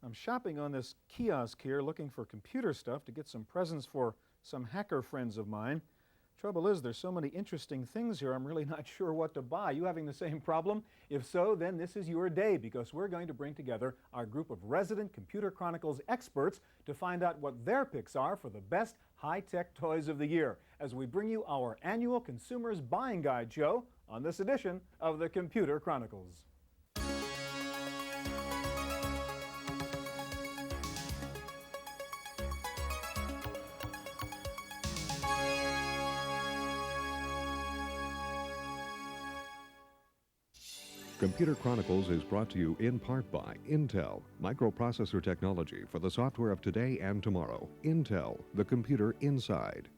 I'm shopping on this kiosk here looking for computer stuff to get some presents for some hacker friends of mine. Trouble is, there's so many interesting things here, I'm really not sure what to buy. You having the same problem? If so, then this is your day, because we're going to bring together our group of resident Computer Chronicles experts to find out what their picks are for the best high-tech toys of the year, as we bring you our annual Consumers Buying Guide show on this edition of the Computer Chronicles. Computer Chronicles is brought to you in part by Intel, microprocessor technology for the software of today and tomorrow. Intel, the computer inside.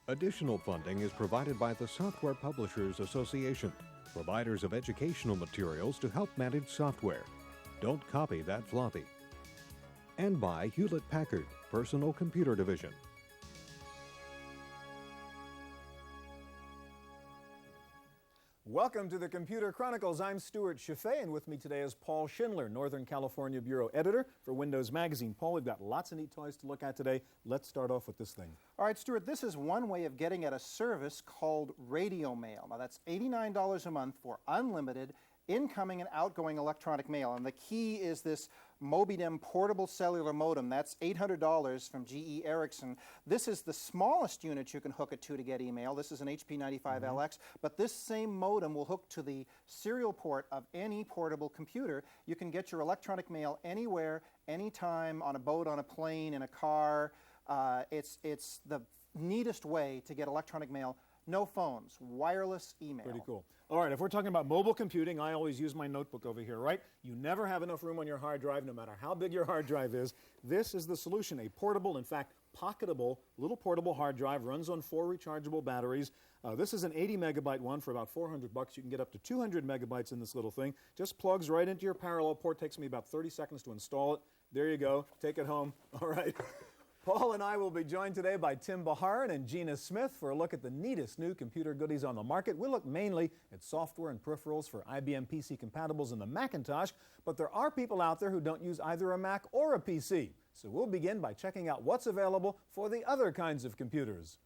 Additional funding is provided by the Software Publishers Association, providers of educational materials to help manage software. Don't copy that floppy. And by Hewlett-Packard, Personal Computer Division. Welcome to the Computer Chronicles. I'm Stuart Chaffee, and with me today is Paul Schindler, Northern California Bureau Editor for Windows Magazine. Paul, we've got lots of neat toys to look at today. Let's start off with this thing. All right, Stuart, this is one way of getting at a service called radio mail. Now, that's $89 a month for unlimited incoming and outgoing electronic mail. And the key is this Mobidem portable cellular modem. That's $800 from GE Ericsson. This is the smallest unit you can hook it to get email. This is an HP95LX, but this same modem will hook to the serial port of any portable computer. You can get your electronic mail anywhere, anytime, on a boat, on a plane, in a car. It's the neatest way to get electronic mail. No phones, wireless email. Pretty cool. All right, if we're talking about mobile computing, I always use my notebook over here, right? You never have enough room on your hard drive, no matter how big your hard drive is. This is the solution, a portable, in fact, pocketable, little portable hard drive, runs on 4 rechargeable batteries. This is an 80 megabyte one for about $400. You can get up to 200 megabytes in this little thing. Just plugs right into your parallel port. Takes me about 30 seconds to install it. There you go. Take it home. All right. Paul and I will be joined today by Tim Baharin and Gina Smith for a look at the neatest new computer goodies on the market. We'll look mainly at software and peripherals for IBM PC compatibles and the Macintosh, but there are people out there who don't use either a Mac or a PC. So we'll begin by checking out what's available for the other kinds of computers.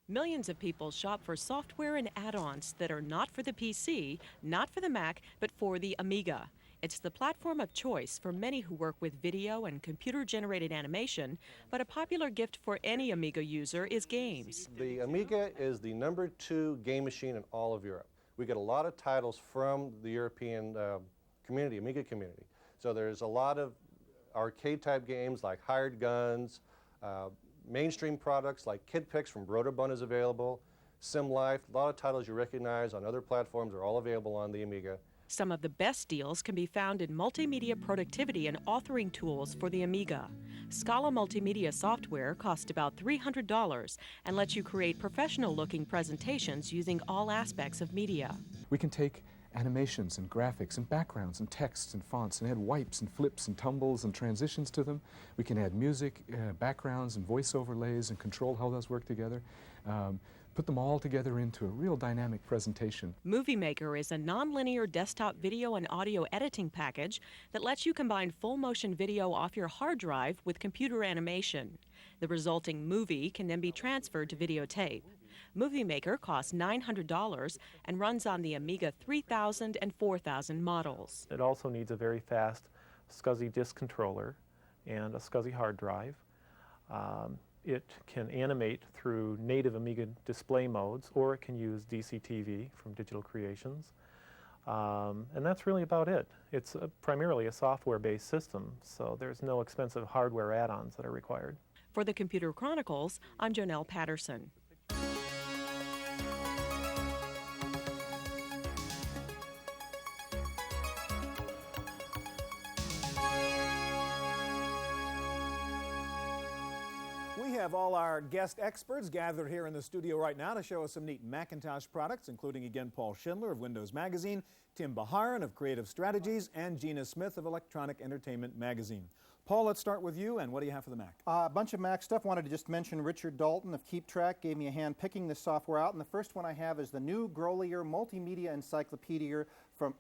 Millions of people shop for software and add-ons that are not for the PC, not for the Mac, but for the Amiga. It's the platform of choice for many who work with video and computer-generated animation, but a popular gift for any Amiga user is games. The Amiga is the #2 game machine in all of Europe. We get a lot of titles from the European community, Amiga community. So there's a lot of arcade-type games like Hired Guns, mainstream products like Kid Pix from Broderbund is available, Sim Life, a lot of titles you recognize on other platforms are all available on the Amiga. Some of the best deals can be found in multimedia productivity and authoring tools for the Amiga. Scala multimedia software costs about $300 and lets you create professional-looking presentations using all aspects of media. We can take animations and graphics and backgrounds and texts and fonts and add wipes and flips and tumbles and transitions to them. We can add music, backgrounds and voice overlays and control how those work together. Put them all together into a real dynamic presentation. Movie Maker is a nonlinear desktop video and audio editing package that lets you combine full-motion video off your hard drive with computer animation. The resulting movie can then be transferred to videotape. Movie Maker costs $900 and runs on the Amiga 3000 and 4000 models. It also needs a very fast SCSI disk controller and a SCSI hard drive. It can animate through native Amiga display modes, or it can use DCTV from Digital Creations. And that's really about it. It's primarily a software-based system, so there's no expensive hardware add-ons that are required. For the Computer Chronicles, I'm Jonelle Patterson. We have all our guest experts gathered here in the studio right now to show us some neat Macintosh products, including again Paul Schindler of Windows Magazine, Tim Baharin of Creative Strategies, and Gina Smith of Electronic Entertainment Magazine. Paul, let's start with you, and what do you have for the Mac? A bunch of Mac stuff. Wanted to just mention Richard Dalton of Keep Track gave me a hand picking this software out, and the first one I have is the new Grolier Multimedia Encyclopedia from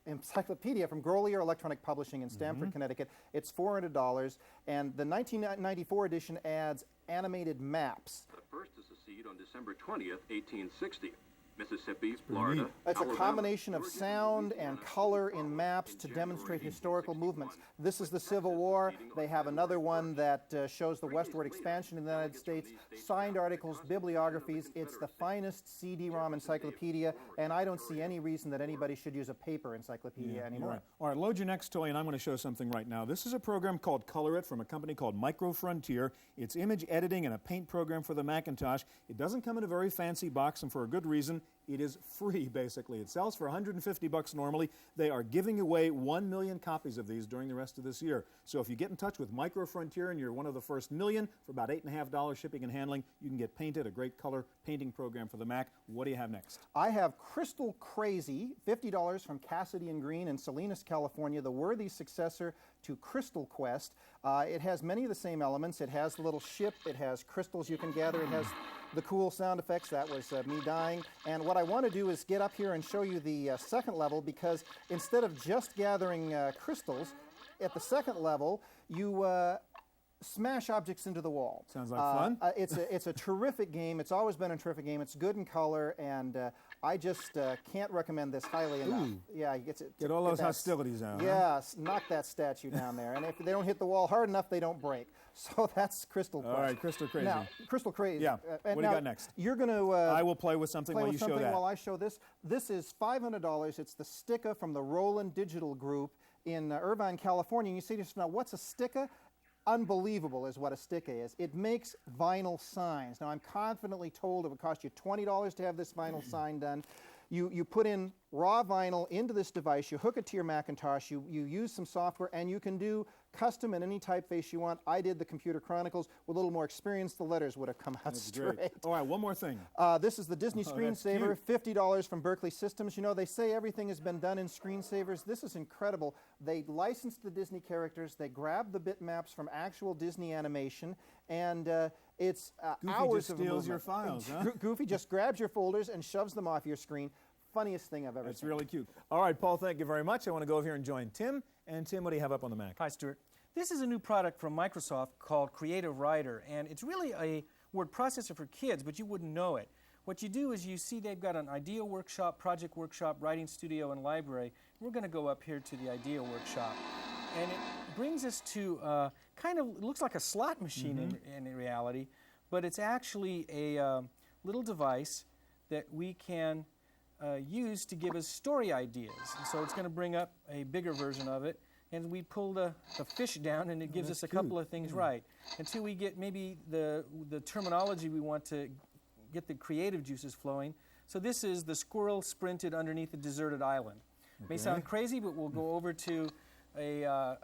Encyclopedia from Grolier Electronic Publishing in Stamford, Connecticut. It's $400, and the 1994 edition adds animated maps. The first to secede on December 20th, 1860. Mississippi, Florida. It's a combination of sound and color in maps to demonstrate historical movements. This is the Civil War. They have another one that shows the westward expansion in the United States, signed articles, bibliographies. It's the finest CD-ROM encyclopedia, and I don't see any reason that anybody should use a paper encyclopedia anymore. Right. All right, load your next toy, and I'm going to show something right now. This is a program called Color It from a company called Micro Frontier. It's image editing and a paint program for the Macintosh. It doesn't come in a very fancy box, and for a good reason. It is free, basically. It sells for $150 normally. They are giving away 1 million copies of these during the rest of this year. So if you get in touch with Micro Frontier and you're one of the first million, for about $8.50 shipping and handling, you can get Painted, a great color painting program for the Mac. What do you have next? I have Crystal Crazy, $50 from Cassidy and Green in Salinas, California, the worthy successor to Crystal Quest. It has many of the same elements. It has the little ship. It has crystals you can gather. It has the cool sound effects. That was me dying. And what I want to do is get up here and show you the second level, because instead of just gathering crystals, at the second level, you smash objects into the wall. Sounds like fun. It's a terrific game. It's always been a terrific game. It's good in color, and I just can't recommend this highly enough. Yeah, get all those hostilities out. Yes, knock that statue down there. And if they don't hit the wall hard enough, they don't break. So that's Crystal Quest. All right, Crystal Crazy. Now, Crystal Crazy. Yeah. What do you got next? You're going to... I will play with something while you show that. While I show this. This is $500. It's the Sticka from the Roland Digital Group in Irvine, California. And you say to yourself, now, what's a Sticka? Unbelievable is what a Sticka is. It makes vinyl signs. Now, I'm confidently told it would cost you $20 to have this vinyl sign done. You put in raw vinyl into this device, you hook it to your Macintosh, you use some software, and you can do custom in any typeface you want. I did the Computer Chronicles. With a little more experience, the letters would have come out straight. Great. All right, one more thing. This is the Disney Screensaver, $50 from Berkeley Systems. You know, they say everything has been done in screensavers. This is incredible. They licensed the Disney characters. They grabbed the bitmaps from actual Disney animation, and it's hours of movement. Goofy just steals your files, huh? Goofy just grabs your folders and shoves them off your screen. Funniest thing I've ever seen. It's really cute. All right, Paul, thank you very much. I want to go over here and join Tim. And Tim, what do you have up on the Mac? Hi, Stuart. This is a new product from Microsoft called Creative Writer, and it's really a word processor for kids, but you wouldn't know it. What you do is you see they've got an idea workshop, project workshop, writing studio, and library. We're going to go up here to the idea workshop. And it brings us to kind of, it looks like a slot machine in reality, but it's actually a little device that we can use to give us story ideas. And so it's going to bring up a bigger version of it, and we pull the fish down, and it gives us a couple of things right until we get maybe the terminology we want to get the creative juices flowing. So this is the squirrel sprinted underneath a deserted island. May sound crazy, but we'll go over to a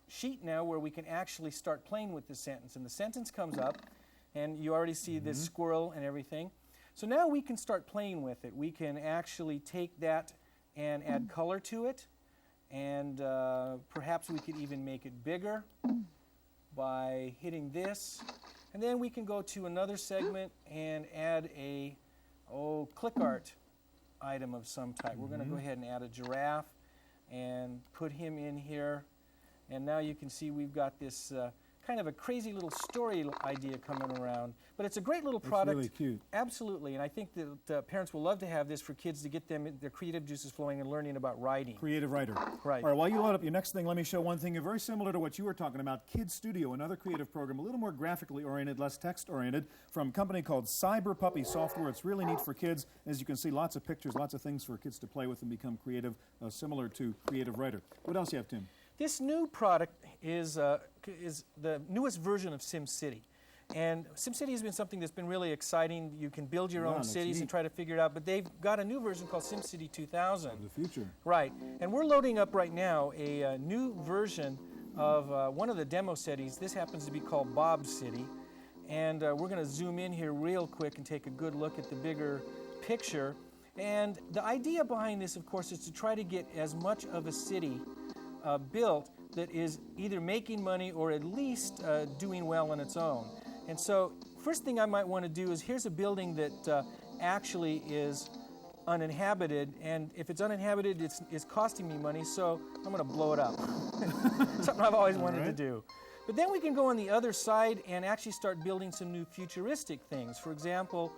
sheet now where we can actually start playing with the sentence. And the sentence comes up, and you already see this squirrel and everything. So now we can start playing with it. We can actually take that and add color to it, and perhaps we could even make it bigger by hitting this. And then we can go to another segment and add a click art item of some type. We're going to go ahead and add a giraffe and put him in here. And now you can see we've got this kind of a crazy little story idea coming around. But it's a great little product. It's really cute. Absolutely. And I think that parents will love to have this for kids to get them their creative juices flowing and learning about writing. Creative Writer. Right. All right, while you load up your next thing, let me show one thing very similar to what you were talking about, Kid Studio, another creative program, a little more graphically oriented, less text-oriented, from a company called Cyber Puppy Software. It's really neat for kids. As you can see, lots of pictures, lots of things for kids to play with and become creative, similar to Creative Writer. What else do you have, Tim? This new product is the newest version of SimCity. And SimCity has been something that's been really exciting. You can build your own cities and try to figure it out. But they've got a new version called SimCity 2000. The future. Right. And we're loading up right now a new version of one of the demo cities. This happens to be called Bob's City. And we're going to zoom in here real quick and take a good look at the bigger picture. And the idea behind this, of course, is to try to get as much of a city built that is either making money or at least doing well on its own. And so first thing I might want to do is here's a building that actually is uninhabited, and if it's uninhabited, it's costing me money, so I'm going to blow it up. Something I've always wanted to do. But then we can go on the other side and actually start building some new futuristic things. For example,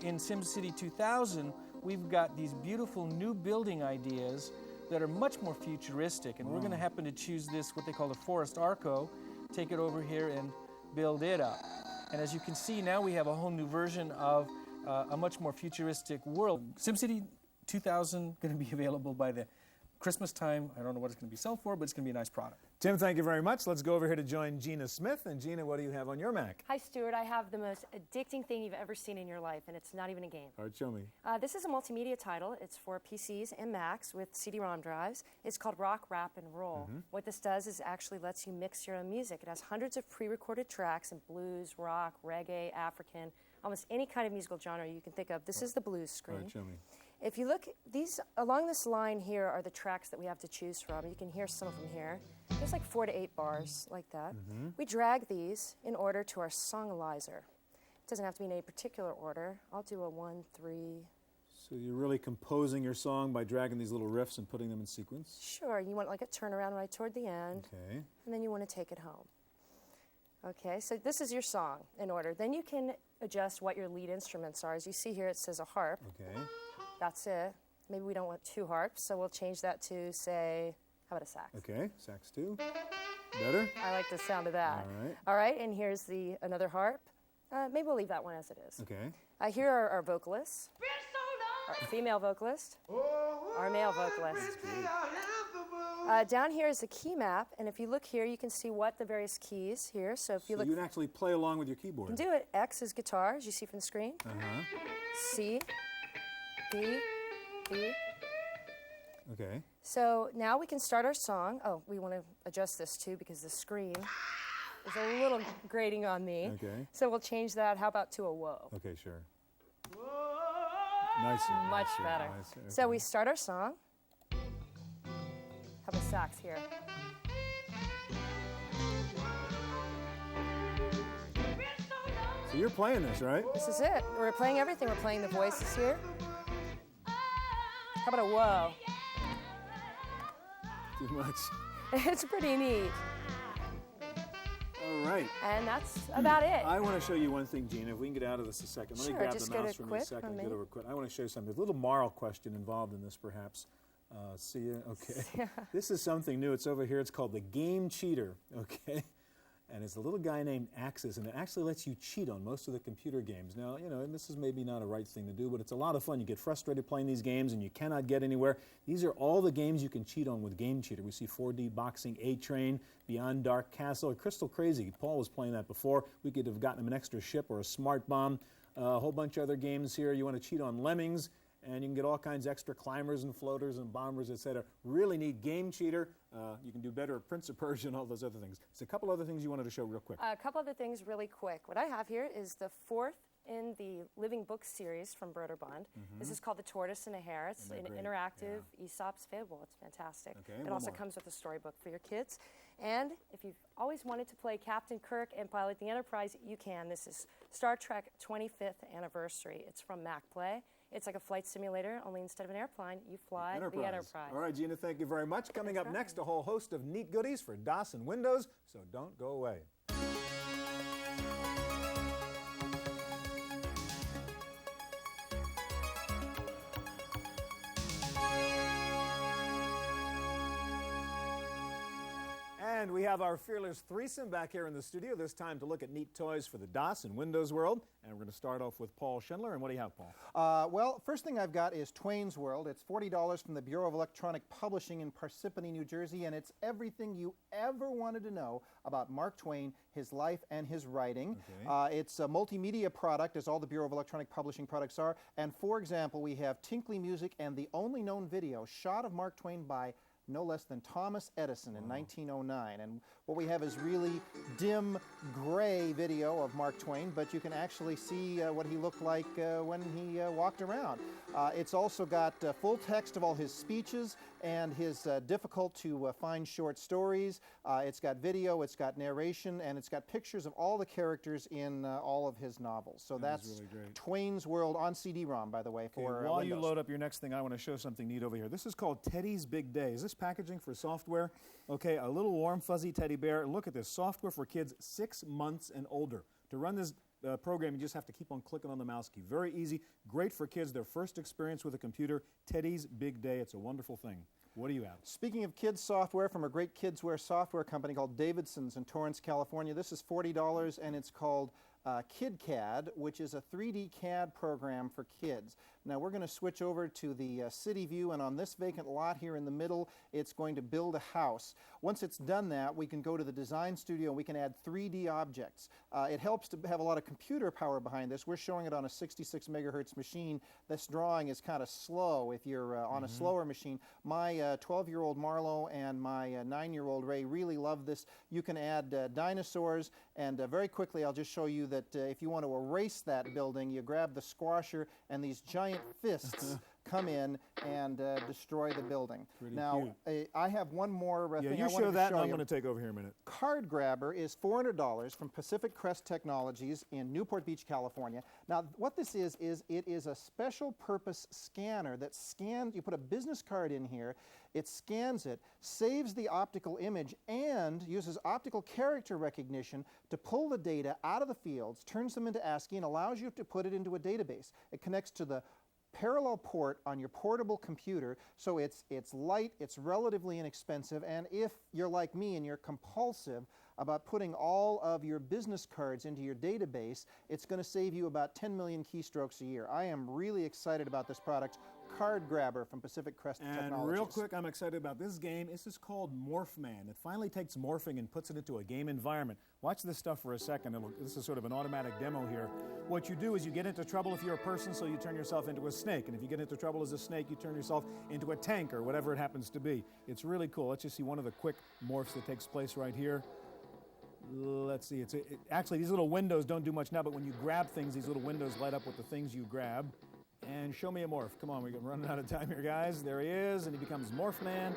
in SimCity 2000, we've got these beautiful new building ideas that are much more futuristic, and we're going to happen to choose this, what they call the Forest Arco, take it over here and build it up. And as you can see, now we have a whole new version of a much more futuristic world. SimCity 2000 going to be available by the Christmas time. I don't know what it's going to be sold for, but it's going to be a nice product. Tim, thank you very much. Let's go over here to join Gina Smith. And Gina, what do you have on your Mac? Hi, Stuart. I have the most addicting thing you've ever seen in your life, and it's not even a game. All right, show me. This is a multimedia title. It's for PCs and Macs with CD-ROM drives. It's called Rock, Rap, and Roll. What this does is actually lets you mix your own music. It has hundreds of pre-recorded tracks in blues, rock, reggae, African, almost any kind of musical genre you can think of. This is the blues screen. All right, show me. If you look, along this line here are the tracks that we have to choose from. You can hear some of them here. There's like 4 to 8 bars like that. We drag these in order to our songalizer. It doesn't have to be in any particular order. I'll do a 1, 3. So you're really composing your song by dragging these little riffs and putting them in sequence? Sure. You want like a turnaround right toward the end. Okay. And then you want to take it home. Okay, so this is your song in order. Then you can adjust what your lead instruments are. As you see here, it says a harp. Okay. That's it. Maybe we don't want 2 harps, so we'll change that to, say, how about a sax? Okay, sax 2. Better? I like the sound of that. All right. All right, and here's another harp. Maybe we'll leave that one as it is. Okay. Here are our vocalists. Our female vocalist. Our male vocalist. Down here is the key map, and if you look here, you can see what the various keys here. So if you look, you can actually play along with your keyboard. You can do it. X is guitar, as you see from the screen. C, B, B. Okay. So now we can start our song. Oh, we want to adjust this too because the screen is a little grating on me. Okay. So we'll change that. How about to a whoa? Okay, sure. Nicer. Much nicer, better. nicer. Okay. So we start our song. Have a sax here. So you're playing this, right? This is it. We're playing everything. We're playing the voices here. How about a whoa? Too much. It's pretty neat. All right. And that's about it. I want to show you one thing, Gina. If we can get out of this a second. Let me grab just the go mouse to from you a quit second. for a Get minute. over quit. I want to show you something. There's a little moral question involved in this, perhaps. See ya? Okay. This is something new. It's over here. It's called the Game Cheater, okay? And it's a little guy named Axis, and it actually lets you cheat on most of the computer games. Now, you know, and this is maybe not a right thing to do, but it's a lot of fun. You get frustrated playing these games, and you cannot get anywhere. These are all the games you can cheat on with Game Cheater. We see 4D Boxing, A-Train, Beyond Dark Castle, Crystal Crazy. Paul was playing that before. We could have gotten him an extra ship or a smart bomb. A whole bunch of other games here. You want to cheat on Lemmings, and you can get all kinds of extra climbers and floaters and bombers, etc. Really neat Game Cheater. You can do better at Prince of Persia and all those other things. There's a couple other things you wanted to show real quick. A couple other things really quick. What I have here is the 4th in the Living Book series from Broderbund. This is called The Tortoise and the Hare. It's an interactive Aesop's fable. It's fantastic. Okay, it also comes with a storybook for your kids. And if you've always wanted to play Captain Kirk and pilot the Enterprise, you can. This is Star Trek 25th Anniversary. It's from MacPlay. It's like a flight simulator, only instead of an airplane, you fly the Enterprise. All right, Gina, thank you very much. Coming up next, a whole host of neat goodies for DOS and Windows, so don't go away. And we have our fearless threesome back here in the studio, this time to look at neat toys for the DOS and Windows world. And we're going to start off with Paul Schindler. And what do you have, Paul? Well, first thing I've got is Twain's World. It's $40 from the Bureau of Electronic Publishing in Parsippany, New Jersey, and it's everything you ever wanted to know about Mark Twain, his life, and his writing. Okay. It's a multimedia product, as all the Bureau of Electronic Publishing products are. And for example, we have tinkly music and the only known video shot of Mark Twain by no less than Thomas Edison in 1909. And What we have is really dim gray video of Mark Twain, but you can actually see what he looked like when he walked around. It's also got full text of all his speeches and his difficult to find short stories. It's got video, it's got narration, and it's got pictures of all the characters in all of his novels. So that's really great. Twain's World on CD-ROM, by the way, for while Windows. you load up your next thing, I want to show something neat over here. This is called Teddy's Big Day. Is this packaging for software? Okay, a little warm, fuzzy teddy bear. Look at this, software for kids 6 months and older. To run this program, you just have to keep on clicking on the mouse key. Very easy, great for kids, their first experience with a computer. Teddy's Big Day, it's a wonderful thing. What do you have? Speaking of kids software, from a great kidswear software company called Davidson's in Torrance, California, this is $40 and it's called KidCAD, which is a 3D CAD program for kids. Now we're going to switch over to the city view, and on this vacant lot here in the middle, it's going to build a house. Once it's done that, we can go to the design studio and we can add 3D objects. It helps to have a lot of computer power behind this. We're showing it on a 66 megahertz machine. This drawing is kind of slow if you're on a slower machine. My 12-year-old Marlo and my 9-year-old Ray really love this. You can add dinosaurs, and very quickly I'll just show you that if you want to erase that building, you grab the squasher and these giant fists come in and destroy the building. Now, I have one more thing I wanted to show you. You show that, and I'm going to take over here a minute. Card Grabber is $400 from Pacific Crest Technologies in Newport Beach, California. Now, what this is it is a special purpose scanner that scans, you put a business card in here, it scans it, saves the optical image, and uses optical character recognition to pull the data out of the fields, turns them into ASCII, and allows you to put it into a database. It connects to the parallel port on your portable computer, so it's light, it's relatively inexpensive, and if you're like me and you're compulsive about putting all of your business cards into your database, it's going to save you about 10 million keystrokes a year. I am really excited about this product, Card Grabber from Pacific Crest Technologies. And real quick, I'm excited about this game. This is called Morphman. It finally takes morphing and puts it into a game environment. Watch this stuff for a second. This is sort of an automatic demo here. What you do is you get into trouble if you're a person, so you turn yourself into a snake. And if you get into trouble as a snake, you turn yourself into a tank or whatever it happens to be. It's really cool. Let's just see one of the quick morphs that takes place right here. Let's see. Actually, these little windows don't do much now, but when you grab things, these little windows light up with the things you grab. And show me a morph. Come on, we're running out of time here, guys. There he is, and he becomes Morphman.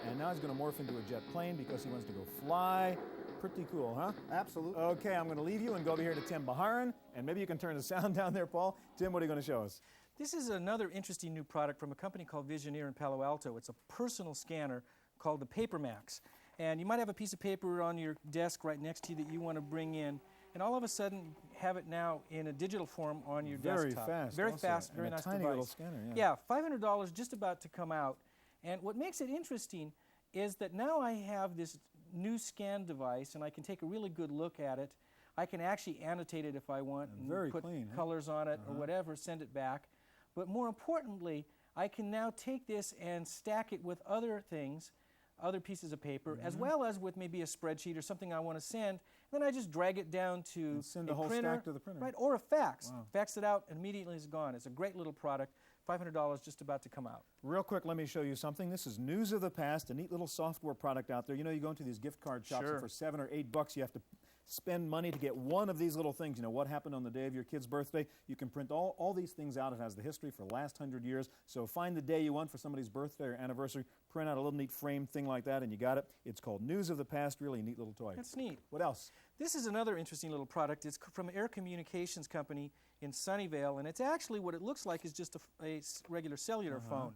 And now he's going to morph into a jet plane because he wants to go fly. Pretty cool, huh? Absolutely. Okay, I'm going to leave you and go over here to Tim Baharan, and maybe you can turn the sound down there, Paul. Tim, what are you going to show us? This is another interesting new product from a company called Visioneer in Palo Alto. It's a personal scanner called the PaperMax. And you might have a piece of paper on your desk right next to you that you want to bring in, and all of a sudden have it now in a digital form on your desktop. Very fast, very nice tiny device. little scanner, yeah, $500 just about to come out. And what makes it interesting is that now I have this new scan device, and I can take a really good look at it. I can actually annotate it if I want, and put colors on it or whatever, send it back. But more importantly, I can now take this and stack it with other things, other pieces of paper, as well as with maybe a spreadsheet or something I want to send. Then I just drag it down to send a the whole printer, stack to the printer. right, or a fax. Wow. Fax it out, and immediately it's gone. It's a great little product. $500 just about to come out. Real quick, let me show you something. This is News of the Past, a neat little software product out there. You know, you go into these gift card shops, and for $7 or $8, you have to spend money to get one of these little things. You know, what happened on the day of your kid's birthday? You can print all these things out. It has the history for the last 100 years. So find the day you want for somebody's birthday or anniversary, print out a little neat frame thing like that, and you got it. It's called News of the Past, really a neat little toy. That's neat. What else? This is another interesting little product. It's from Air Communications Company in Sunnyvale, and it's actually what it looks like is just a regular cellular phone.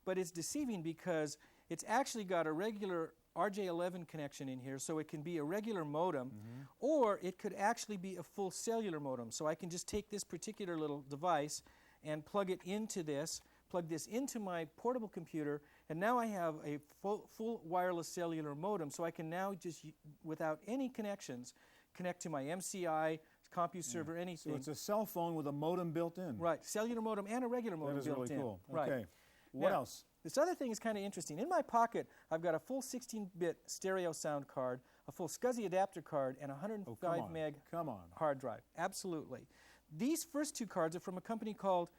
But it's deceiving because it's actually got a regular RJ11 connection in here, so it can be a regular modem, or it could actually be a full cellular modem. So I can just take this particular little device and plug it into this, plug this into my portable computer, and now I have a full wireless cellular modem, so I can now just, without any connections, connect to my MCI, CompuServer, anything. So it's a cell phone with a modem built in. Right, cellular modem and a regular modem built in. That is really cool. Right. Okay. What Now, else? This other thing is kind of interesting. In my pocket, I've got a full 16-bit stereo sound card, a full SCSI adapter card, and a 105 meg hard drive. Absolutely. These first two cards are from a company called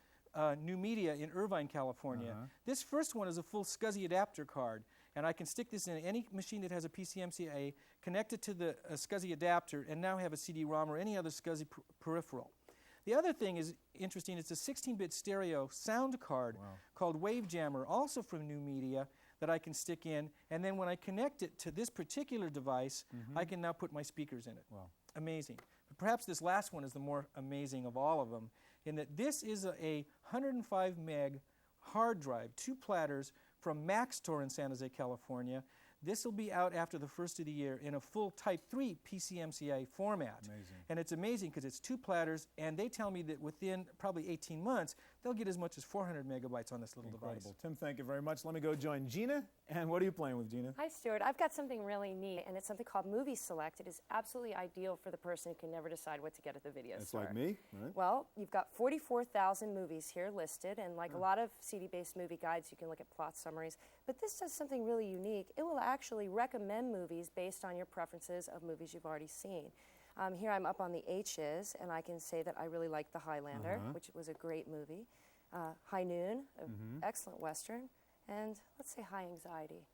New Media in Irvine, California. This first one is a full SCSI adapter card, And I can stick this in any machine that has a PCMCIA, connect it to the SCSI adapter, and now have a CD-ROM or any other SCSI peripheral. The other thing is interesting, it's a 16-bit stereo sound card called Wave Jammer, also from New Media, that I can stick in, and then when I connect it to this particular device, I can now put my speakers in it. Wow. Amazing. But perhaps this last one is the more amazing of all of them, in that this is a 105 meg hard drive, 2 platters from Maxtor in San Jose, California. This will be out after the first of the year in a full Type 3 PCMCIA format. Amazing. And it's amazing because it's 2 platters, and they tell me that within probably 18 months, they'll get as much as 400 megabytes on this little Incredible. device. Tim, thank you very much. Let me go join Gina. And what are you playing with, Gina? Hi, Stuart. I've got something really neat, and it's something called Movie Select. It is absolutely ideal for the person who can never decide what to get at the video store. It's like me, right? Well, you've got 44,000 movies here listed, and like a lot of CD-based movie guides, you can look at plot summaries. But this does something really unique. It will actually recommend movies based on your preferences of movies you've already seen. Here I'm up on the H's, and I can say that I really like The Highlander, which was a great movie. High Noon, an excellent Western. And let's say High Anxiety.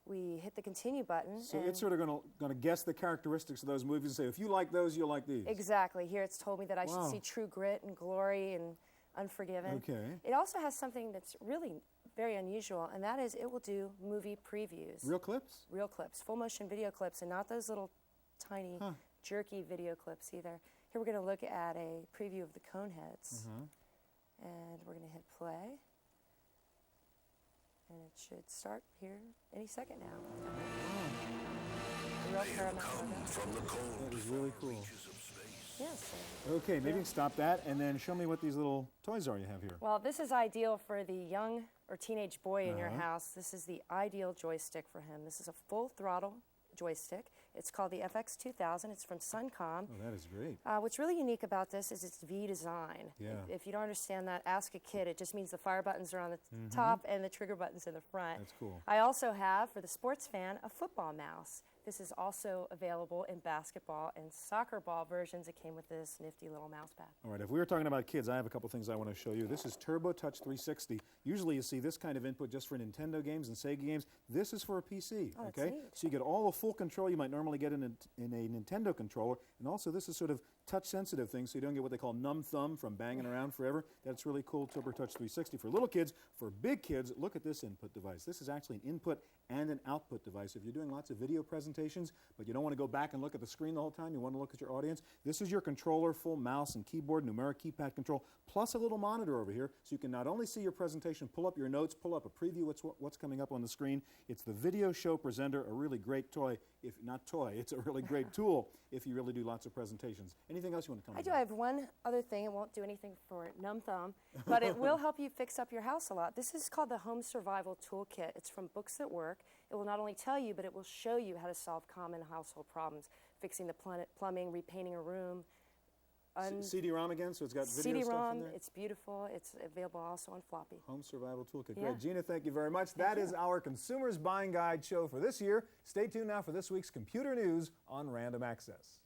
We hit the continue button. So it's sort of going to guess the characteristics of those movies and say, if you like those, you'll like these. Exactly. Here it's told me that I should see True Grit and Glory and Unforgiven. Okay. It also has something that's really very unusual, and that is it will do movie previews. Real clips? Real clips, full motion video clips, and not those little tiny jerky video clips either. Here we're going to look at a preview of the Coneheads. And we're going to hit play. And it should start here any second now. Real Paramount logo. That is really cool. Yes. Okay, maybe you can stop that and then show me what these little toys are you have here. Well, this is ideal for the young or teenage boy in your house. This is the ideal joystick for him. This is a full throttle joystick. It's called the FX2000. It's from Suncom. Oh, that is great. What's really unique about this is its V design. Yeah. If you don't understand that, ask a kid. It just means the fire buttons are on the top and the trigger buttons in the front. That's cool. I also have, for the sports fan, a football mouse. This is also available in basketball and soccer ball versions. It came with this nifty little mouse pad. All right, if we were talking about kids, I have a couple things I want to show you. This is Turbo Touch 360. Usually you see this kind of input just for Nintendo games and Sega games. This is for a PC, Oh, that's okay? neat. So you get all the full control you might normally get in a Nintendo controller, and also this is sort of touch-sensitive thing, so you don't get what they call numb thumb from banging around forever. That's really cool, Turbo Touch 360 for little kids. For big kids, look at this input device. This is actually an input and an output device. If you're doing lots of video presentations, but you don't want to go back and look at the screen the whole time, you want to look at your audience, this is your controller, full mouse and keyboard, numeric keypad control, plus a little monitor over here, so you can not only see your presentation, pull up your notes, pull up a preview of what's coming up on the screen. It's the Video Show Presenter, a really great toy, if not toy, it's a really great tool if you really do lots of presentations. Anything else you want to tell me I do. about? I have one other thing. It won't do anything for numb thumb, but it will help you fix up your house a lot. This is called the Home Survival Toolkit. It's from Books That Work. It will not only tell you, but it will show you how to solve common household problems, fixing the plumbing, repainting a room. CD-ROM again, so it's got video stuff in CD-ROM, there? it's beautiful. It's available also on floppy. Home Survival Toolkit. Yeah. Great. Gina, thank you very much. That is our Consumers Buying Guide show for this year. Stay tuned now for this week's computer news on Random Access.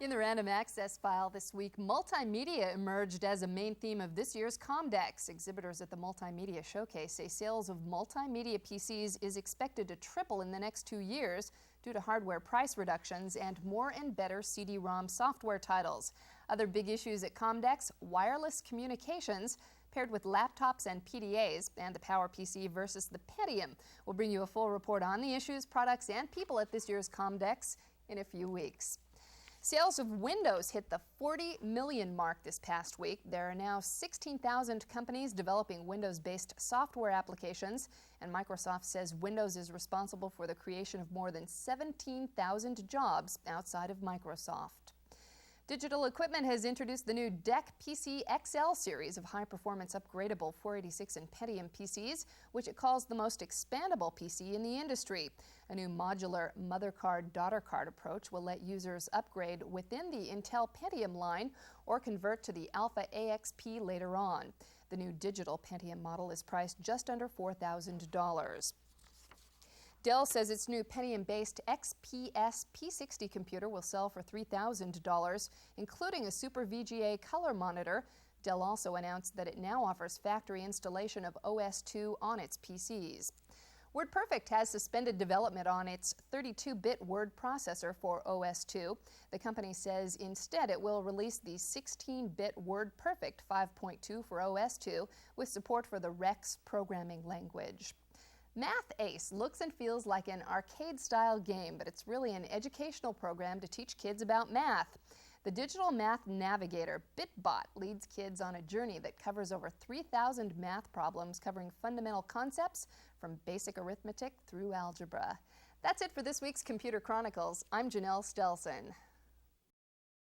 In the Random Access file this week, multimedia emerged as a main theme of this year's Comdex. Exhibitors at the Multimedia Showcase say sales of multimedia PCs is expected to triple in the next 2 years due to hardware price reductions and more and better CD-ROM software titles. Other big issues at Comdex: wireless communications paired with laptops and PDAs, and the PowerPC versus the Pentium. We'll bring you a full report on the issues, products, and people at this year's Comdex in a few weeks. Sales of Windows hit the 40 million mark this past week. There are now 16,000 companies developing Windows-based software applications, and Microsoft says Windows is responsible for the creation of more than 17,000 jobs outside of Microsoft. Digital Equipment has introduced the new DEC PC XL series of high-performance upgradable 486 and Pentium PCs, which it calls the most expandable PC in the industry. A new modular mother card, daughter card approach will let users upgrade within the Intel Pentium line or convert to the Alpha AXP later on. The new digital Pentium model is priced just under $4,000. Dell says its new Pentium-based XPS P60 computer will sell for $3,000, including a Super VGA color monitor. Dell also announced that it now offers factory installation of OS/2 on its PCs. WordPerfect has suspended development on its 32-bit word processor for OS/2. The company says instead it will release the 16-bit WordPerfect 5.2 for OS/2 with support for the Rex programming language. Math Ace looks and feels like an arcade-style game, but it's really an educational program to teach kids about math. The digital math navigator, BitBot, leads kids on a journey that covers over 3,000 math problems covering fundamental concepts from basic arithmetic through algebra. That's it for this week's Computer Chronicles. I'm Janelle Stelson.